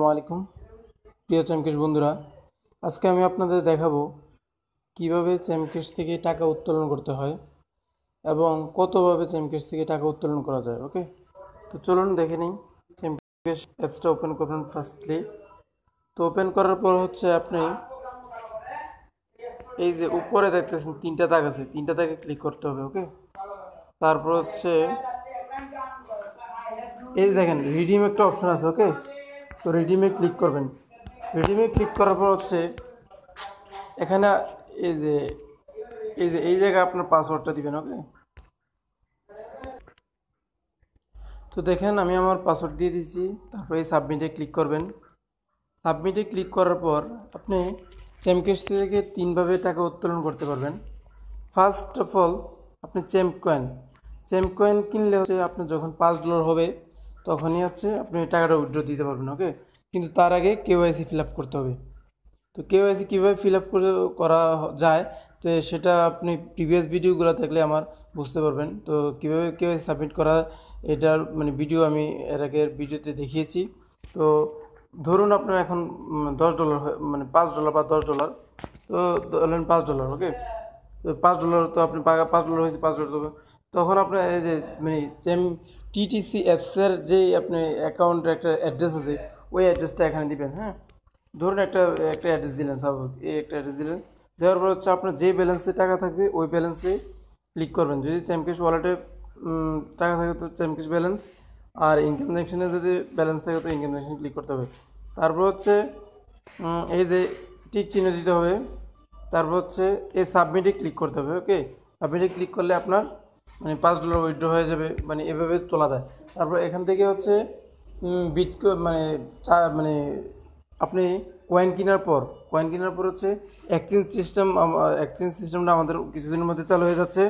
আসসালামু আলাইকুম প্রিয় চ্যামকেশ বন্ধুরা। আজকে আমি আপনাদের দেখাবো কিভাবে চ্যামকেশ থেকে টাকা উত্তোলন করতে হয় এবং কতভাবে চ্যামকেশ থেকে টাকা উত্তোলন করা যায়। ওকে, তো চলুন দেখে নিই। চ্যামকেশ অ্যাপসটা ওপেন করবেন ফার্স্টলি। তো ওপেন করার পর হচ্ছে আপনি এই যে উপরে দেখতেছেন তিনটা দাগ আছে, তিনটা দাগে ক্লিক করতে হবে। ওকে, তারপর হচ্ছে এই যে দেখেন রিডিম একটা অপশন আছে। ওকে, তো রিডিমে ক্লিক করবেন। রিডিমে ক্লিক করার পর হচ্ছে এখানে এই যে এই জায়গায় আপনার পাসওয়ার্ডটা দিবেন। ওকে, তো দেখেন আমি আমার পাসওয়ার্ড দিয়ে দিয়েছি। তারপরে এই সাবমিটে ক্লিক করবেন। সাবমিটে ক্লিক করার পর আপনি চ্যামকেশ থেকে তিনভাবে টাকা উত্তোলন করতে পারবেন। ফার্স্ট অফ অল আপনি চ্যাম্প কয়েন কিনলে হচ্ছে আপনার যখন $5 হবে তখনই হচ্ছে আপনি টাকাটা উইথড্র দিতে পারবেন। ওকে, কিন্তু তার আগে কেওয়াইসি ফিল আপ করতে হবে। তো কেওয়াইসি কীভাবে ফিল আপ করা যায়, তো সেটা আপনি প্রিভিয়াস ভিডিওগুলো থাকলে আমার বুঝতে পারবেন। তো কীভাবে কেওয়াইসি সাবমিট করা এটার ভিডিও আমি এর আগের ভিডিওতে দেখিয়েছি। তো ধরুন আপনার এখন $10 $5 বা $10, তো ধরলেন $5। ওকে, তো $5 তো আপনি $5 হয়েছে, $5 দেবেন। তখন আপনার এই যে টিটিসি অ্যাপসের যে আপনি অ্যাকাউন্টের একটা অ্যাড্রেস আছে, ওই অ্যাড্রেসটা এখানে দিবেন। হ্যাঁ, ধরুন একটা অ্যাড্রেস দিলেন, স্বাভাবিক এই একটা অ্যাড্রেস দিলেন। দেওয়ার পর হচ্ছে আপনার যে ব্যালেন্সে টাকা থাকবে ওই ব্যালেন্সে ক্লিক করবেন। যদি চ্যামকেশ ওয়ালেটে টাকা থাকে তো চ্যামকেশ ব্যালেন্স, আর ইনকাম জেকশনে যদি ব্যালেন্স থাকে তো ইনকাম জেকশন ক্লিক করতে হবে। তারপর হচ্ছে এই যে টিক চিহ্ন দিতে হবে। তারপর হচ্ছে এই সাবমিটে ক্লিক করতে হবে। ওকে, সাবমিটে ক্লিক করলে আপনার $5 উইথড্র হয়ে যাবে, এভাবে তোলা যায়। তারপর এখান থেকে হচ্ছে বিটকয়েন আপনি কয়েন কেনার পর হচ্ছে এক্সচেঞ্জ সিস্টেমটা আমাদের কিছুদিনের মধ্যে চালু হয়ে যাচ্ছে।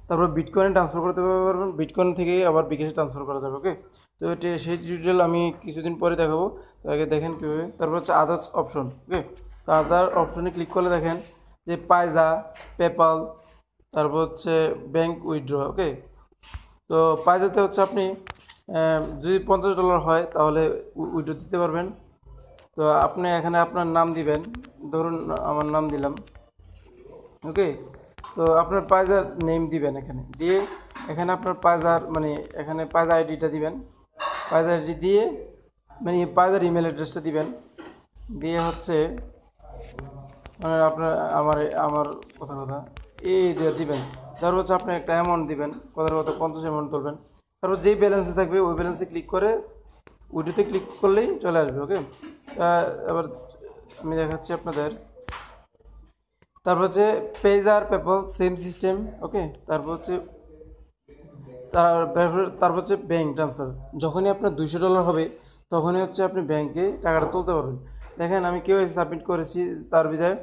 তারপর বিটকয়েনে ট্রান্সফার করতে পারবেন, বিটকয়েন থেকে আবার বিকাশে ট্রান্সফার করা যাবে। ওকে, তো সেই টিউটোরিয়াল আমি কিছুদিন পরে দেখাবো। তো আগে দেখেন কীভাবে। তারপর হচ্ছে আদার্স অপশন। ওকে, তো আদার অপশনে ক্লিক করলে দেখেন যে পাইজা, পেপাল, তারপর হচ্ছে ব্যাংক উইথড্র। ওকে, তো পাইজাতে হচ্ছে আপনি যদি $50 হয় তাহলে উইথড্র দিতে পারবেন। তো আপনি এখানে আপনার নাম দিবেন, ধরুন আমার নাম দিলাম। ওকে, তো আপনার পাইজার নেম দিবেন এখানে, দিয়ে এখানে আপনার পাইজার এখানে পাইজা আইডিটা দিবেন। পাইজা আইডি দিয়ে পাইজার ইমেল অ্যাড্রেসটা দিবেন। দিয়ে হচ্ছে আপনার আমার কথা এইটা দিবেন। তারপর হচ্ছে আপনি একটা অ্যামাউন্ট দিবেন, কথার কথা 50 অ্যামাউন্ট তুলবেন। তারপর যেই ব্যালেন্সে থাকবে ওই ব্যালেন্সে ক্লিক করে উইডোতে ক্লিক করলেই চলে আসবে। ওকে, এবার আমি দেখাচ্ছি আপনাদের। তারপর হচ্ছে পেজার, পেপল সেম সিস্টেম। ওকে, তারপর হচ্ছে তারপর হচ্ছে ব্যাঙ্ক ট্রান্সফার। যখনই আপনার $200 হবে তখনই হচ্ছে আপনি ব্যাংকে টাকাটা তুলতে পারবেন। দেখেন আমি কেওয়াইসি সাবমিট করেছি, তার বিধায়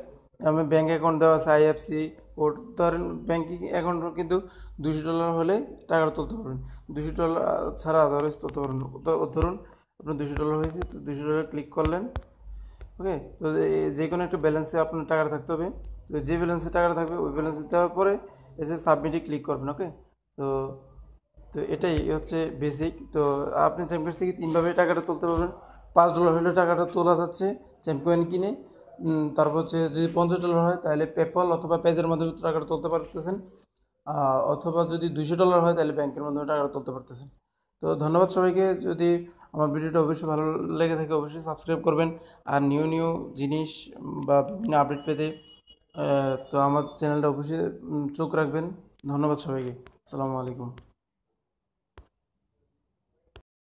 আমি ব্যাঙ্ক অ্যাকাউন্ট দেওয়া আছে, আইএফসি কোড। ধরেন ব্যাঙ্কিং অ্যাকাউন্ট কিন্তু $200 হলে টাকাটা তুলতে পারবেন, $200 ছাড়া আদারওয়াইজ তুলতে পারবেন। ধরুন আপনার $200 হয়েছে, তো $200 ক্লিক করলেন। ওকে, তো যে কোনো একটা ব্যালেন্সে আপনার টাকাটা থাকতে হবে। তো যে ব্যালেন্সে টাকাটা থাকবে ওই ব্যালেন্সে দেওয়ার পরে এসে সাবমিটে ক্লিক করবেন। ওকে, তো তো এটাই হচ্ছে বেসিক। তো আপনি চ্যাম্পিয়ন্স থেকে তিনভাবে টাকাটা তুলতে পারবেন। $5 হলে টাকাটা তোলা যাচ্ছে চ্যাম্পিয়ন কিনে। তারপর হচ্ছে যদি $50 হয় তাহলে পেপল অথবা পেজের মাধ্যমে টাকাটা তুলতে পারতেছেন, অথবা যদি $200 হয় তাহলে ব্যাংকের মাধ্যমে টাকাটা তুলতে পারতেছেন। তো ধন্যবাদ সবাইকে। যদি আমার ভিডিওটা অবশ্যই ভালো লেগে থাকে অবশ্যই সাবস্ক্রাইব করবেন। আর নিউ নিউ জিনিস বা বিভিন্ন আপডেট পেতে তো আমার চ্যানেলটা অবশ্যই চোখ রাখবেন। ধন্যবাদ সবাইকে। আসসালামু আলাইকুম।